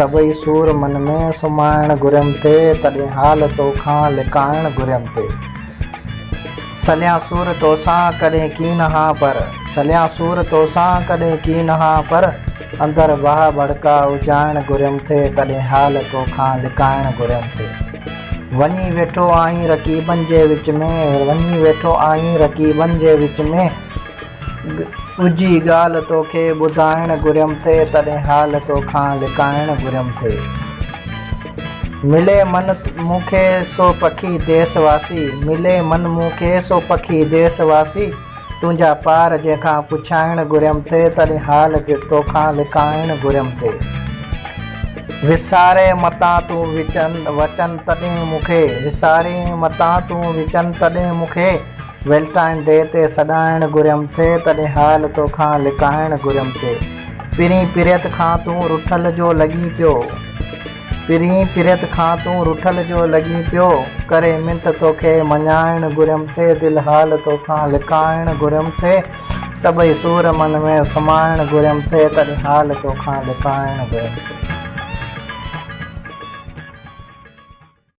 सभई सूर मन में सुमाइण घुरियमि थे, तॾहिं हाल तोखां लिकाइण घुरियमि थे। सलिया सूर तोसां कॾहिं कीन हा पर, सलिया सूर तोसां कॾहिं कीन हा पर, अंदर बाह भड़का उजाइण घुरियमि थे, तॾहिं हाल तोखां लिकाइण घुरियमि थे। वञी वेठो आहीं रक़ीबनि जे विच में, वञी वेठो आहीं रक़ीबनि जे विच में, ॻुझी ॻाल्हि तोखे ॿुधाइण घुरियमि थे, तॾहिं हाल तोखां लिकाइण घुरियमि थे। मिले मन मूंखे सो पखी देशवासी, मिले मन मूंखे सो पखी देशवासी, तुंहिंजा पार जंहिंखां पुछाइण घुरियमि थे, तॾहिं हाल तोखां लिकाइण घुरियमि थे। विसारे मतां तूं वचन तॾहिं मूंखे, विसारे मतां तूं विचन तॾहिं मूंखे, वैलेंटाइन डे ते सॾाइण घुरियमि थे, तॾहिं हाल तोखां लिकाइण घुरियमि थे। पिरीं पिरियत खां तूं रुठल जो लॻी पियो, पिरीं पिरियत खां तूं रुठल जो लॻी पियो, करे मिंत तोखे मञाइण घुरियमि थे, दिलि हाल तोखां लिकाइण घुरियमि थे। सभई सूर मन में समाइण घुरियमि थे, तॾहिं हाल तोखां लिकाइण घुरियमि थे।